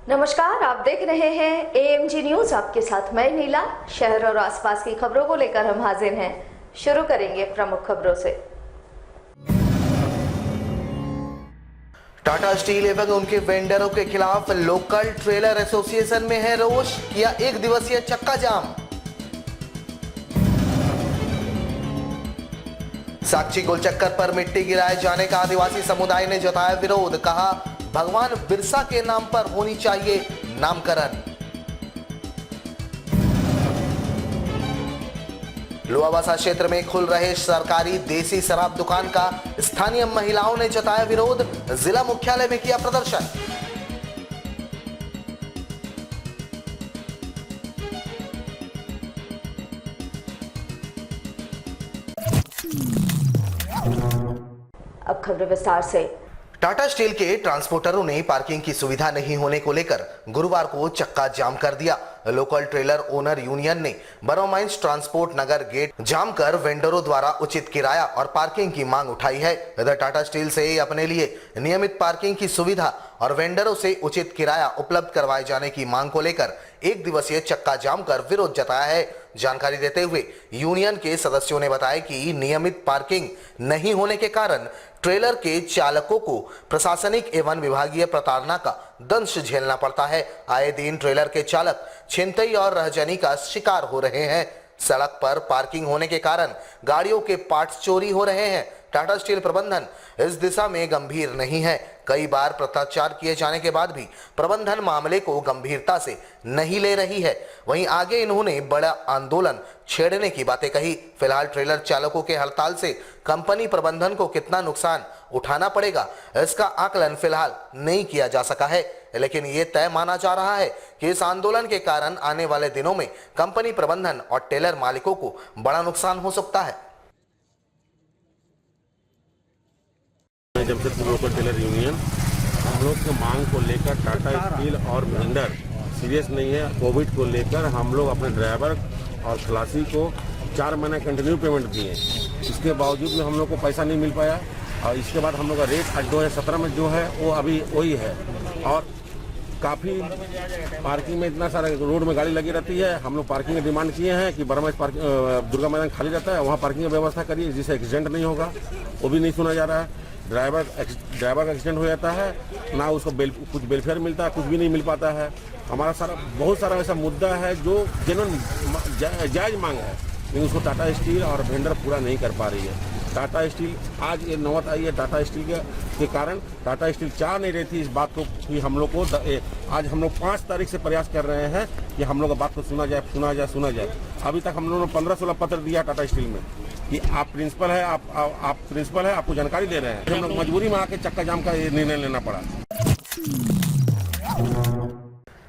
नमस्कार, आप देख रहे हैं AMG न्यूज। आपके साथ मैं नीला। शहर और आसपास की खबरों को लेकर हम हाजिर हैं। शुरू करेंगे प्रमुख खबरों से। टाटा स्टील एवं उनके वेंडरों के खिलाफ लोकल ट्रेलर एसोसिएशन में है रोष, किया 1 दिवसीय चक्का जाम। साक्षी गोलचक्कर पर मिट्टी गिराए जाने का आदिवासी समुदाय ने जताया विरोध, कहा भगवान बिरसा के नाम पर होनी चाहिए नामकरण। लोहावासा क्षेत्र में खुल रहे सरकारी देसी शराब दुकान का स्थानीय महिलाओं ने जताया विरोध, जिला मुख्यालय में किया प्रदर्शन। अब खबर विस्तार से। टाटा स्टील के ट्रांसपोर्टरों ने पार्किंग की सुविधा नहीं होने को लेकर गुरुवार को चक्का जाम कर दिया। लोकल ट्रेलर ओनर यूनियन ने बरोमाइंस ट्रांसपोर्ट नगर गेट जाम कर वेंडरों द्वारा उचित किराया और पार्किंग की मांग उठाई है। इधर टाटा स्टील से अपने लिए नियमित पार्किंग की सुविधा और वेंडरों से उचित किराया उपलब्ध करवाए जाने की मांग को लेकर 1 दिवसीय चक्का जाम कर विरोध जताया है। जानकारी देते हुए यूनियन के सदस्यों ने बताया कि नियमित पार्किंग नहीं होने के कारण ट्रेलर के चालकों को प्रशासनिक एवं विभागीय प्रताड़ना का दंश झेलना पड़ता है। आए दिन ट्रेलर के चालक छिनतई और रहजनी का शिकार हो रहे हैं। सड़क पर पार्किंग होने के कारण गाड़ियों के पार्ट्स चोरी हो रहे हैं। टाटा स्टील प्रबंधन इस दिशा में गंभीर नहीं है। कई बार पत्राचार किए जाने के बाद भी प्रबंधन मामले को गंभीरता से नहीं ले रही है। वहीं आगे इन्होंने बड़ा आंदोलन छेड़ने की बातें कही। फिलहाल ट्रेलर चालकों के हड़ताल से कंपनी प्रबंधन को कितना नुकसान उठाना पड़ेगा, इसका आकलन फिलहाल नहीं किया जा सका है, लेकिन ये तय माना जा रहा है कि इस आंदोलन के कारण आने वाले दिनों में कंपनी प्रबंधन और टेलर मालिकों को बड़ा नुकसान हो सकता है। जमशेदपुर लोकल टेलर यूनियन हम लोग की मांग को लेकर टाटा स्टील और वेंडर सीरियस नहीं है। कोविड को लेकर हम लोग अपने ड्राइवर और खलासी को 4 महीने कंटिन्यू पेमेंट दिए, इसके बावजूद में हम लोग को पैसा नहीं मिल पाया। और इसके बाद हम लोग का रेट 2017 में जो है वो अभी वही है। और काफ़ी पार्किंग में इतना सारा रोड में गाड़ी लगी रहती है। हम लोग पार्किंग की डिमांड किए हैं कि बरमाइश दुर्गा मैदान खाली रहता है, वहाँ पार्किंग की व्यवस्था करिए जिससे एक्सीडेंट नहीं होगा, वो भी नहीं सुना जा रहा है। ड्राइवर का एक्सीडेंट हो जाता है, ना उसको कुछ वेलफेयर मिलता है, कुछ भी नहीं मिल पाता है। हमारा बहुत सारा ऐसा मुद्दा है जो जेन्युइन जायज मांग है, लेकिन उसको टाटा स्टील और वेंडर पूरा नहीं कर पा रही है। टाटा स्टील आज ये नौबत आई है, टाटा स्टील के कारण टाटा स्टील चाह नहीं रही थी इस बात को कि हम लोग को आज हम लोग 5 तारीख से प्रयास कर रहे हैं कि हम लोग बात को सुना जाए। अभी तक हम लोगों ने 15-16 पत्र दिया टाटा स्टील में कि आप प्रिंसिपल है, आप प्रिंसिपल है, आपको जानकारी दे रहे हैं। हम लोग मजबूरी में आके चक्का जाम का निर्णय लेना पड़ा।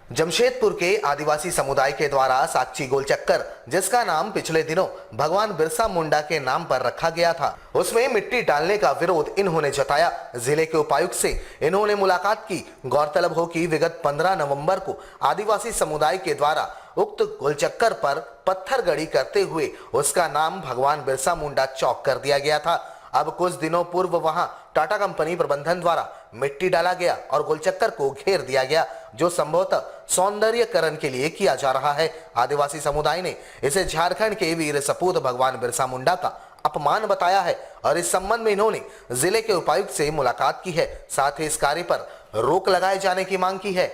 जमशेदपुर के आदिवासी समुदाय के द्वारा साक्षी गोलचक्कर, जिसका नाम पिछले दिनों भगवान बिरसा मुंडा के नाम पर रखा गया था, उसमें मिट्टी डालने का विरोध इन्होंने जताया। जिले के उपायुक्त से इन्होंने मुलाकात की। गौरतलब हो कि विगत 15 नवंबर को आदिवासी समुदाय के द्वारा उक्त गोलचक्कर पर पत्थरगड़ी करते हुए उसका नाम भगवान बिरसा मुंडा चौक कर दिया गया था। अब कुछ दिनों पूर्व वहां टाटा कंपनी प्रबंधन द्वारा मिट्टी डाला गया और गोलचक्कर को घेर दिया गया, जो संभवतः सौंदर्यकरण के लिए किया जा रहा है। आदिवासी समुदाय ने इसे झारखंड के वीर सपूत भगवान बिरसा मुंडा का अपमान बताया है और इस संबंध में इन्होंने जिले के उपायुक्त से मुलाकात की है। साथ ही इस कार्य पर रोक लगाए जाने की मांग की है।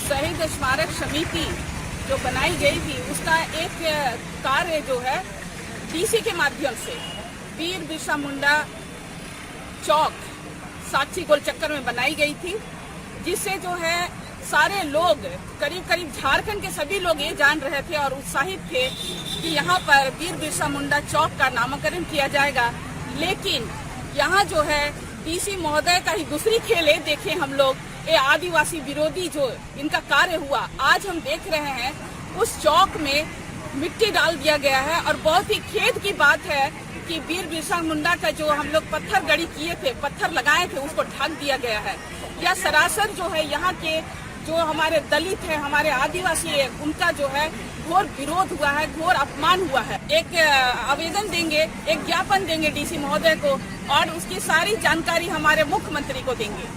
शहीद स्मारक समिति जो बनाई गई थी उसका एक कार्य जो है डीसी के माध्यम से वीर बिरसा मुंडा चौक साक्षी गोलचक्कर में बनाई गई थी, जिससे जो है सारे लोग करीब झारखंड के सभी लोग ये जान रहे थे और उत्साहित थे कि यहाँ पर वीर बिरसा मुंडा चौक का नामकरण किया जाएगा। लेकिन यहाँ जो है डीसी महोदय का ही दूसरी खेल है। देखें हम लोग ये आदिवासी विरोधी जो इनका कार्य हुआ, आज हम देख रहे हैं उस चौक में मिट्टी डाल दिया गया है। और बहुत ही खेद की बात है कि वीर बिरसा मुंडा का जो हम लोग पत्थर गड़ी किए थे, पत्थर लगाए थे, उसको ढक दिया गया है। यह सरासर जो है यहाँ के जो हमारे दलित है, हमारे आदिवासी है, उनका जो है घोर विरोध हुआ है, घोर अपमान हुआ है। एक आवेदन देंगे, एक ज्ञापन देंगे डीसी महोदय को और उसकी सारी जानकारी हमारे मुख्यमंत्री को देंगे।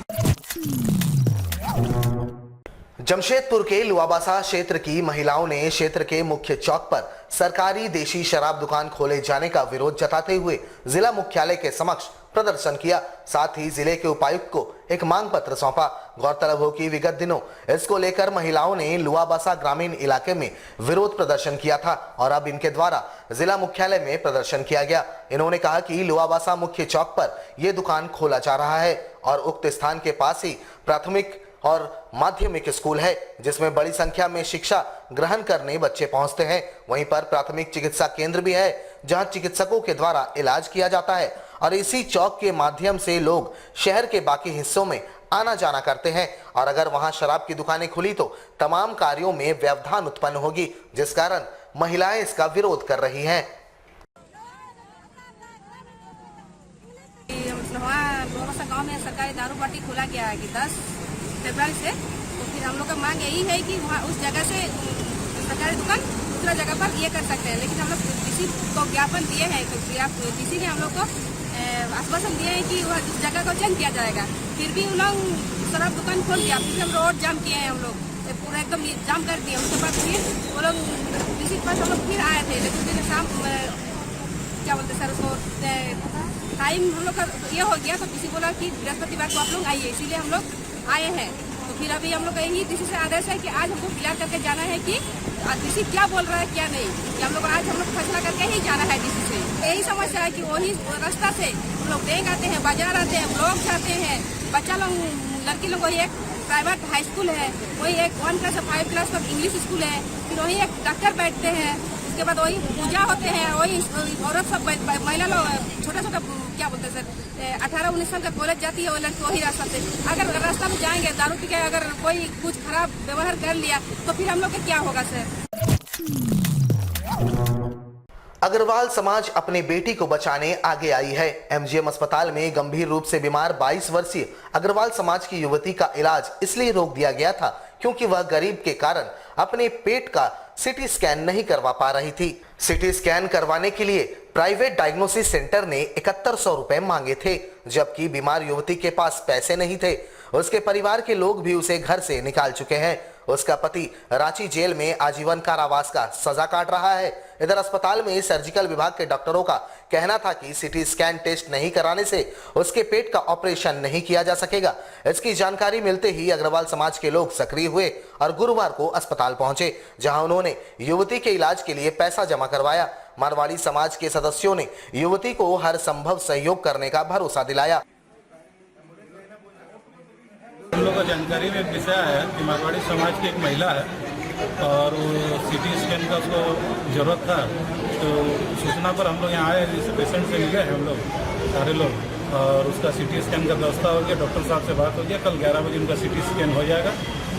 जमशेदपुर के लुआबासा क्षेत्र की महिलाओं ने क्षेत्र के मुख्य चौक पर सरकारी देशी शराब दुकान खोले जाने का विरोध जताते हुए जिला मुख्यालय के समक्ष प्रदर्शन किया। साथ ही जिले के उपायुक्त को एक मांग पत्र सौंपा। गौरतलब हो कि विगत दिनों इसको लेकर महिलाओं ने लुआबासा ग्रामीण इलाके में विरोध प्रदर्शन किया था और अब इनके द्वारा जिला मुख्यालय में प्रदर्शन किया गया। इन्होंने कहा कि लुआबासा मुख्य चौक पर यह दुकान खोला जा रहा है और उक्त स्थान के पास ही प्राथमिक और माध्यमिक स्कूल है जिसमें बड़ी संख्या में शिक्षा ग्रहण करने बच्चे पहुंचते हैं। वहीं पर प्राथमिक चिकित्सा केंद्र भी है जहां चिकित्सकों के द्वारा इलाज किया जाता है और इसी चौक के माध्यम से लोग शहर के बाकी हिस्सों में आना जाना करते हैं और अगर वहां शराब की दुकानें खुली तो तमाम कार्यों में व्यवधान उत्पन्न होगी, जिस कारण महिलाएं इसका विरोध कर रही हैं। गाँव में सरकारी दारू बाटी खोला गया है कि 10 फरवरी से, तो फिर हम लोग का मांग यही है कि वहाँ उस जगह से सरकारी दुकान दूसरा जगह पर ये कर सकते हैं। लेकिन हम लोग डीसी को ज्ञापन दिए हैं, तो डीसी ने हम लोग को आश्वासन दिए हैं कि वह इस जगह को चेंज किया जाएगा। फिर भी उन लोग शराब दुकान खोल दिया, फिर हम रोड जाम किए हैं, हम लोग पूरा एकदम जाम कर दिया। उसके बाद फिर वो लोग डीसी के पास हम लोग फिर आए थे, लेकिन फिर शाम क्या बोलते सर उसको टाइम हम लोग का ये हो गया, तो डीसी बोला कि बृहस्पतिवार को आप लोग आइए, इसीलिए हम लोग आए हैं। तो फिर अभी हम लोग का यही डीसी से आदेश है कि आज हमको क्लियर करके जाना है कि डीसी क्या बोल रहा है क्या नहीं, कि हम लोग आज हम लोग फैसला करके ही जाना है डीसी से। यही समस्या है कि वही रास्ता से हम लोग बैंक आते हैं, बाजार आते हैं, ब्लॉक जाते हैं, बच्चा लोग लड़की लोग वही एक प्राइवेट हाई स्कूल है, वही एक 1 क्लास से 5 क्लास तक इंग्लिश स्कूल है, फिर वही एक डॉक्टर बैठते हैं, उसके बाद वही पूजा होते हैं, वही औरत सब महिला लोग छोटा छोटा क्या बोलते हैं सर 18-19 साल का कॉलेज जाती है वो लड़की वही रास्ता से। अगर रास्ता में जाएंगे दारू पी के अगर कोई कुछ खराब व्यवहार कर लिया तो फिर हम लोग का क्या होगा सर। अग्रवाल समाज अपनी बेटी को बचाने आगे आई है। एमजीएम अस्पताल में गंभीर रूप से बीमार 22 वर्षीय अग्रवाल समाज की युवती का इलाज इसलिए रोक दिया गया था क्योंकि वह गरीब के कारण अपने पेट का सीटी स्कैन नहीं करवा पा रही थी। सीटी स्कैन करवाने के लिए प्राइवेट डायग्नोसिस सेंटर ने 7100 रुपए मांगे थे, जबकि बीमार युवती के पास पैसे नहीं थे। उसके परिवार के लोग भी उसे घर से निकाल चुके हैं। उसका पति रांची जेल में आजीवन कारावास का सजा काट रहा है। इधर अस्पताल में सर्जिकल विभाग के डॉक्टरों का कहना था कि सीटी स्कैन टेस्ट नहीं कराने से उसके पेट का ऑपरेशन नहीं किया जा सकेगा। इसकी जानकारी मिलते ही अग्रवाल समाज के लोग सक्रिय हुए और गुरुवार को अस्पताल पहुंचे, जहां उन्होंने युवती के इलाज के लिए पैसा जमा करवाया। मारवाड़ी समाज के सदस्यों ने युवती को हर संभव सहयोग करने का भरोसा दिलाया। हम लोग को जानकारी में विषय है कि मारवाड़ी समाज की एक महिला है और वो सीटी स्कैन का उसको जरूरत था, तो सूचना पर हम लोग यहाँ आए, इस पेशेंट से मिले हैं हम लोग सारे लोग और उसका सीटी स्कैन का व्यवस्था हो गया। डॉक्टर साहब से बात हो गया, कल 11 बजे उनका सीटी स्कैन हो जाएगा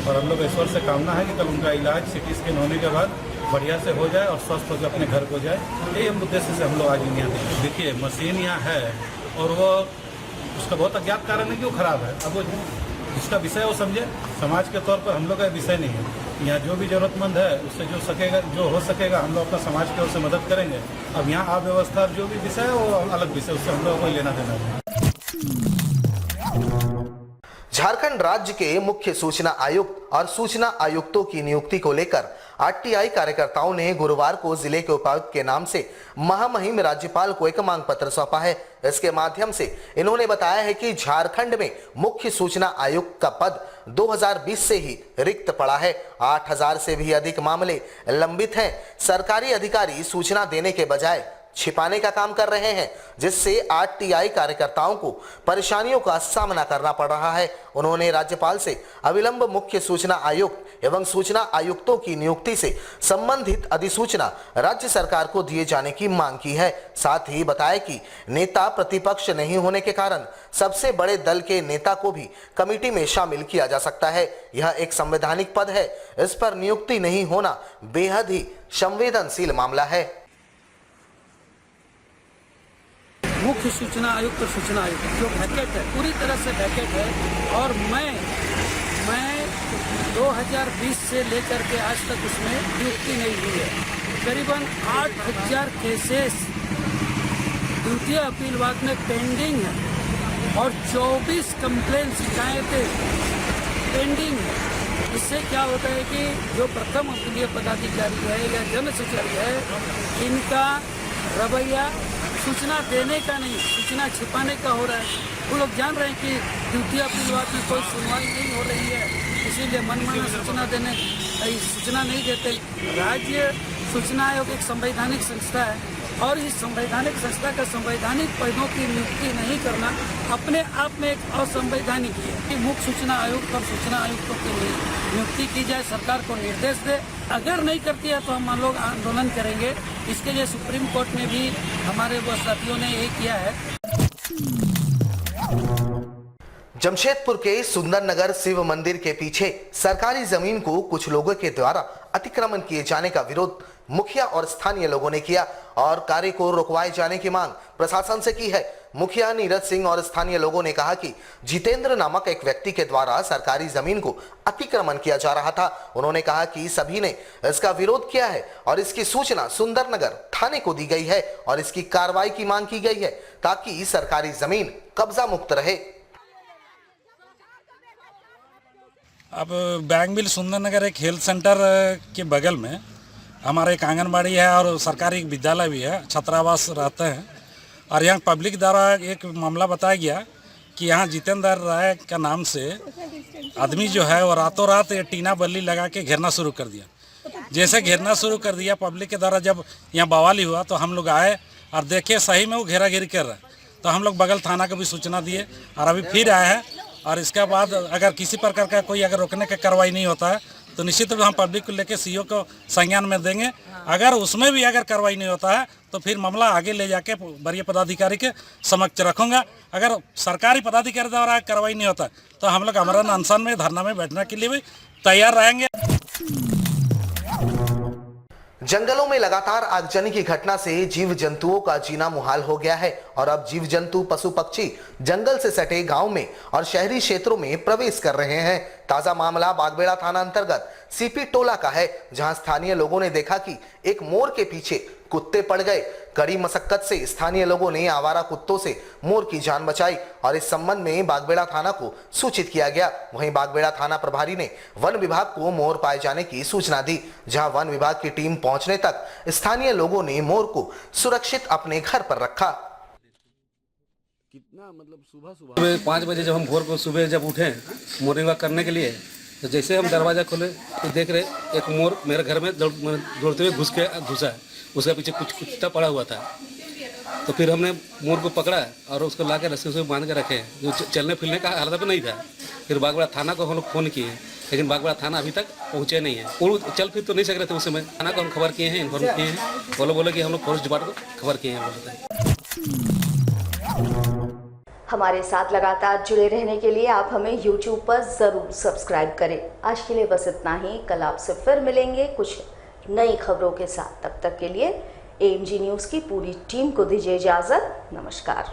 और हम लोग ईश्वर से कामना है कि कल उनका इलाज सीटी स्कैन होने के बाद बढ़िया से हो जाए और स्वस्थ होकर अपने घर को जाए। यही हम उद्देश्य से हम लोग आज यहाँ देखिए मशीन यहाँ है और वो उसका बहुत अज्ञात कारण है कि वो खराब है। अब वो इसका विषय वो समझे, समाज के तौर पर हम लोग का विषय नहीं है। यहाँ जो भी जरूरतमंद है उससे जो हो सकेगा हम लोग अपना समाज की ओर से मदद करेंगे। अब यहाँ अव्यवस्था जो भी विषय है वो अलग विषय, उससे हम लोग को लेना देना है। झारखंड राज्य के मुख्य सूचना आयुक्त और सूचना आयुक्तों की नियुक्ति को लेकर आरटीआई कार्यकर्ताओं ने गुरुवार को जिले के उपायुक्त के नाम से महामहिम राज्यपाल को एक मांग पत्र सौंपा है। इसके माध्यम से इन्होंने बताया है कि झारखंड में मुख्य सूचना आयुक्त का पद 2020 से ही रिक्त पड़ा है। 8000 से भी अधिक मामले लंबित हैं। सरकारी अधिकारी सूचना देने के बजाय छिपाने का काम कर रहे हैं, जिससे आरटीआई कार्यकर्ताओं को परेशानियों का सामना करना पड़ रहा है। उन्होंने राज्यपाल से अविलंब मुख्य सूचना आयुक्त एवं सूचना आयुक्तों की नियुक्ति से संबंधित अधिसूचना राज्य सरकार को दिए जाने की मांग की है। साथ ही बताया कि नेता प्रतिपक्ष नहीं होने के कारण सबसे बड़े दल के नेता को भी कमेटी में शामिल किया जा सकता है। यह एक संवैधानिक पद है, इस पर नियुक्ति नहीं होना बेहद ही संवेदनशील मामला है। मुख्य सूचना आयुक्त और सूचना आयुक्त जो वैकेट है, पूरी तरह से वैकेट है और मैं 2020 से लेकर के आज तक उसमें नियुक्ति नहीं हुई है। करीबन 8000 केसेस द्वितीय अपील वाद में पेंडिंग है और 24 कंप्लेन शिकायतें पेंडिंग है। इससे क्या होता है कि जो प्रथम अपीलीय पदाधिकारी है या जन सचिव है, इनका रवैया सूचना देने का नहीं, सूचना छिपाने का हो रहा है। वो लोग जान रहे हैं कि द्वितीय अपील वाद में कोई सुनवाई नहीं हो रही है, इसीलिए मनमाना सूचना नहीं देते। राज्य सूचना आयोग एक संवैधानिक संस्था है और इस संवैधानिक संस्था का संवैधानिक पदों की नियुक्ति नहीं करना अपने आप में एक असंवैधानिक है कि मुख्य सूचना आयुक्त और सूचना आयुक्तों की नियुक्ति की जाए, सरकार को निर्देश दे। अगर नहीं करती है तो हम लोग आंदोलन करेंगे। इसके लिए सुप्रीम कोर्ट में भी हमारे वो साथियों ने ये किया है। जमशेदपुर के सुंदरनगर शिव मंदिर के पीछे सरकारी जमीन को कुछ लोगों के द्वारा अतिक्रमण किए जाने का विरोध मुखिया और स्थानीय लोगों ने किया और कार्य को रुकवाए जाने की मांग प्रशासन से की है। मुखिया नीरज सिंह और स्थानीय लोगों ने कहा कि जितेंद्र नामक एक व्यक्ति के द्वारा सरकारी जमीन को अतिक्रमण किया जा रहा था। उन्होंने कहा कि सभी ने इसका विरोध किया है और इसकी सूचना सुंदरनगर थाने को दी गई है और इसकी कार्रवाई की मांग की गई है ताकि सरकारी जमीन कब्जा मुक्त रहे। अब बैंगबिल सुंदरनगर एक हेल्थ सेंटर के बगल में हमारा एक आंगनबाड़ी है और सरकारी विद्यालय भी है, छात्रावास रहते हैं। और यहाँ पब्लिक द्वारा एक मामला बताया गया कि यहाँ जितेंद्र राय का नाम से आदमी जो है वो रातों रात ये टीना बल्ली लगा के घेरना शुरू कर दिया। जैसे घेरना शुरू कर दिया पब्लिक के द्वारा, जब यहाँ बवाली हुआ तो हम लोग आए और देखे सही में वो घेरा घेरी कर रहा है। तो हम लोग बगल थाना को भी सूचना दिए और अभी फिर आए हैं। और इसके बाद अगर किसी प्रकार का कोई अगर रोकने का कार्रवाई नहीं होता है तो निश्चित रूप हम पब्लिक को लेकर सीओ को संज्ञान में देंगे। अगर उसमें भी अगर कार्रवाई नहीं होता है तो फिर मामला आगे ले जाके वरीय पदाधिकारी के समक्ष रखूंगा। अगर सरकारी पदाधिकारी द्वारा कार्रवाई नहीं होता तो हम लोग अमरण अनशन में धरना में बैठने के लिए भी तैयार रहेंगे। जंगलों में लगातार आगजनी की घटना से जीव जंतुओं का जीना मुहाल हो गया है और अब जीव जंतु पशु पक्षी जंगल से सटे गांव में और शहरी क्षेत्रों में प्रवेश कर रहे हैं। ताजा मामला बागबेड़ा थाना अंतर्गत सीपी टोला का है, जहां स्थानीय लोगों ने देखा कि एक मोर के पीछे कुत्ते पड़ गए। कड़ी मशक्कत से स्थानीय लोगों ने आवारा कुत्तों से मोर की जान बचाई और इस संबंध में बागबेड़ा थाना को सूचित किया गया। वहीं बागबेड़ा थाना प्रभारी ने वन विभाग को मोर पाए जाने की सूचना दी, जहां वन विभाग की टीम पहुंचने तक स्थानीय लोगों ने मोर को सुरक्षित अपने घर पर रखा। कितना मतलब सुबह 5 बजे जब हम भोर को सुबह जब उठे मॉर्निंग वॉक करने के लिए, तो जैसे हम दरवाजा खोले तो देख रहे एक मोर मेरे घर में दौड़ते हुए घुसा है। उसके पीछे कुछ कुत्ता पड़ा हुआ था। तो फिर हमने मोर को पकड़ा और उसको ला के रस्सी से बांध के रखे, जो चलने फिरने का हालत में नहीं था। फिर बागबेड़ा थाना को हम लोग फ़ोन किए, लेकिन बागबेड़ा थाना अभी तक पहुँचे नहीं है। वो चल फिर तो नहीं सक रहे थे उस समय। थाना को हम खबर किए हैं, इन्फॉर्म किए हैं। बोले कि हम लोग फॉरेस्ट डिपार्टमेंट को खबर किए हैं। हमारे साथ लगातार जुड़े रहने के लिए आप हमें YouTube पर ज़रूर सब्सक्राइब करें। आज के लिए बस इतना ही। कल आपसे फिर मिलेंगे कुछ नई खबरों के साथ। तब तक के लिए AMG न्यूज़ की पूरी टीम को दीजिए इजाज़त। नमस्कार।